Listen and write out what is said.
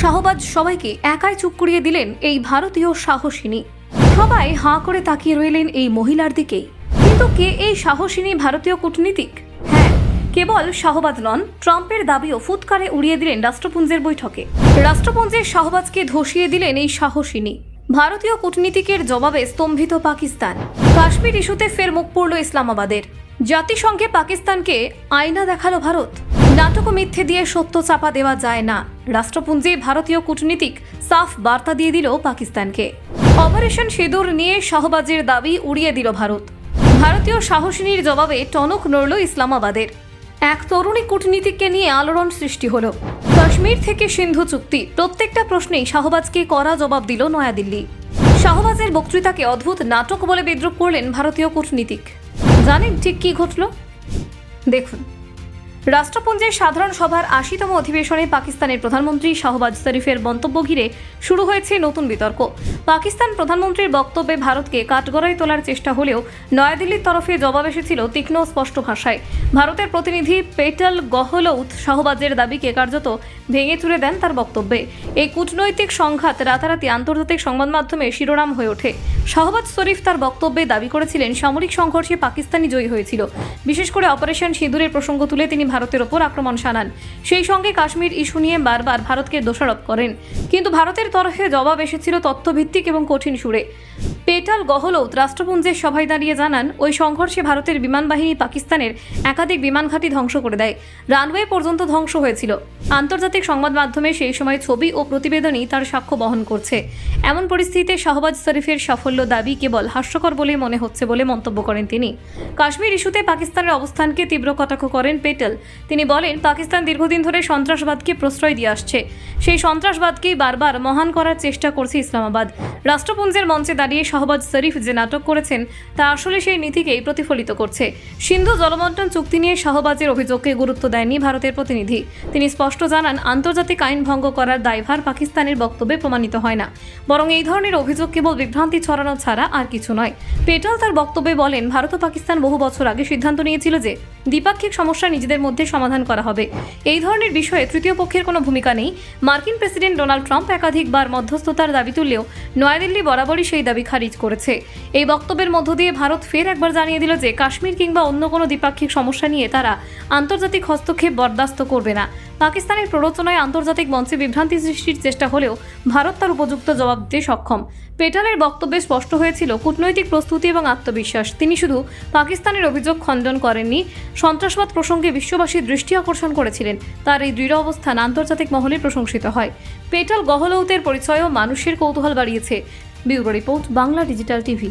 শাহবাজ সবাইকে একাই চুপ করিয়ে দিলেন এই ভারতীয় সাহসিনী। সবাই হাঁ করে তাকিয়ে রইলেন এই মহিলার দিকেই। কিন্তু কে এই সাহসিনী ভারতীয় কূটনীতিক? হ্যাঁ, কেবল শাহবাজ নন, ট্রাম্পের দাবিও ফুৎকারে উড়িয়ে দিলেন রাষ্ট্রপুঞ্জের বৈঠকে। রাষ্ট্রপুঞ্জের শাহবাজকে ধসিয়ে দিলেন এই সাহসিনী। ভারতীয় কূটনীতিকের জবাবে স্তম্ভিত পাকিস্তান। কাশ্মীর ইস্যুতে ফের মুখ পড়ল ইসলামাবাদের। জাতিসংঘে পাকিস্তানকে আয়না দেখালো ভারত। নাটক ও মিথ্যে দিয়ে সত্য চাপা দেওয়া যায় না। রাষ্ট্রপুঞ্জে ভারতীয় কূটনীতিক সাফ বার্তা দিয়ে দিল পাকিস্তানকে। অপারেশন সিঁদুর নিয়ে শাহবাজের দাবি উড়িয়ে দিল ভারত। ভারতীয় সাহসিনীর জবাবে টনক নড়ল ইসলামাবাদের। এক তরুণী কূটনীতিককে নিয়ে আলোড়ন সৃষ্টি হলো। কাশ্মীর থেকে সিন্ধু চুক্তি, প্রত্যেকটা প্রশ্নেই শাহবাজকে কড়া জবাব দিল নয়াদিল্লি। শাহবাজের বক্তৃতাকে অদ্ভুত নাটক বলে বিদ্রূপ করলেন ভারতীয় কূটনীতিক। জানেন ঠিক কি ঘটল? দেখুন, রাষ্ট্রপুঞ্জের সাধারণ সভার ৮০তম অধিবেশনে পাকিস্তানের প্রধানমন্ত্রী শাহবাজ শরীফের মন্তব্য ঘিরে শুরু হয়েছে নতুন বিতর্ক। পাকিস্তান প্রধানমন্ত্রীর বক্তব্যে ভারতকে কাঠগড়ায় তোলার চেষ্টা হলেও নয়াদিল্লির তরফে জবাব এসেছিল তীক্ষ্ণ স্পষ্ট ভাষায়। ভারতের প্রতিনিধি পেটাল গাহলোত শাহবাজের দাবিকে কার্যত ভেঙে চুরে দেন তার বক্তব্যে। এই কূটনৈতিক সংঘাত রাতারাতি আন্তর্জাতিক সংবাদ মাধ্যমে শিরোনাম হয়ে ওঠে। শাহবাজ শরীফ তার বক্তব্যে দাবি করেছিলেন সামরিক সংঘর্ষে পাকিস্তানি জয়ী হয়েছিল। বিশেষ করে অপারেশন সিঁদুরের প্রসঙ্গ তুলে তিনি ভারতের ওপর আক্রমণ শানান। সেই সঙ্গে কাশ্মীর ইস্যু নিয়ে বারবার ভারতকে দোষারোপ করেন। কিন্তু ভারতের তরফে জবাব এসেছিল তথ্যভিত্তিক এবং কঠিন সুরে। পেটাল গাহলোত রাষ্ট্রপুঞ্জের সভায় দাঁড়িয়ে জানান, ওই সংঘর্ষে ভারতের বিমান বাহিনী পাকিস্তানের একাধিক বিমান ঘাঁটি ধ্বংস করে দেয়। রানওয়ে পর্যন্ত ধ্বংস হয়েছিল। আন্তর্জাতিক সংবাদ মাধ্যমে সেই সময় ছবি ও প্রতিবেদনই তার সাক্ষ্য বহন করছে। এমন পরিস্থিতিতে শাহবাজ শরীফের সাফল্য দাবি কেবল হাস্যকর বলে মনে হচ্ছে বলে মন্তব্য করেন তিনি। কাশ্মীর ইস্যুতে পাকিস্তানের অবস্থানকে তীব্র কটাক্ষ করেন পেটেল। তিনি বলেন, পাকিস্তান দীর্ঘদিন ধরে সন্ত্রাসবাদকে প্রশ্রয় দিয়ে আসছে। সেই সন্ত্রাসবাদকেই বারবার মহান করার চেষ্টা করছে ইসলামাবাদ। রাষ্ট্রপুঞ্জের মঞ্চে দাঁড়িয়ে শাহবাজ শরীফ যে নাটক করেছেন তা আসলে সেই নীতিকেই প্রতিফলিত করছে। সিন্ধু জলবন্টন চুক্তি নিয়ে শাহবাজের অভিযোগকে গুরুত্ব দেয়নি ভারতের প্রতিনিধি। তিনি স্পষ্ট জানান, আন্তর্জাতিক আইন ভঙ্গ করার দায়ভার পাকিস্তানের বক্তব্যে প্রমাণিত হয় না, বরং এই ধরনের অভিযোগ কেবল বিভ্রান্তি ছড়ানো ছাড়া আর কিছু নয়। পেটাল তার বক্তব্যে বলেন, ভারত ও পাকিস্তান বহু বছর আগে সিদ্ধান্ত নিয়েছিল যে দ্বিপাক্ষিক সমস্যা নিজেদের মধ্যে সমাধান করা হবে। এই ধরনের বিষয়ে তৃতীয় পক্ষের কোনো ভূমিকা নেই। মার্কিন প্রেসিডেন্ট ডোনাল্ড ট্রাম্প একাধিকবার মধ্যস্থতার দাবি তুললেও নয়াদিল্লি বরাবরই সেই দাবি খারিজ করেছে। এই বক্তব্যের মধ্য দিয়ে ভারত ফের একবার জানিয়ে দিল যে কাশ্মীর কিংবা অন্য কোনো দ্বিপাক্ষিক সমস্যা নিয়ে তারা আন্তর্জাতিক হস্তক্ষেপ বরদাস্ত করবে না। পাকিস্তানের প্ররোচনায় আন্তর্জাতিক মঞ্চে বিভ্রান্তি সৃষ্টির চেষ্টা হলেও ভারত তার উপযুক্ত জবাব দিতে সক্ষম। পেটালের বক্তব্যে স্পষ্ট হয়েছিল কূটনৈতিক প্রস্তুতি এবং আত্মবিশ্বাস। তিনি শুধু পাকিস্তানের অভিযোগ খণ্ডন করেননি, সন্ত্রাসবাদ প্রসঙ্গে বিশ্ববাসীর দৃষ্টি আকর্ষণ করেছিলেন। তার এই দৃঢ় অবস্থান আন্তর্জাতিক মহলে প্রশংসিত হয়। পেটাল গাহলোতের পরিচয়ও মানুষের কৌতূহল বাড়িয়েছে। Bureau report, Bangla digital TV.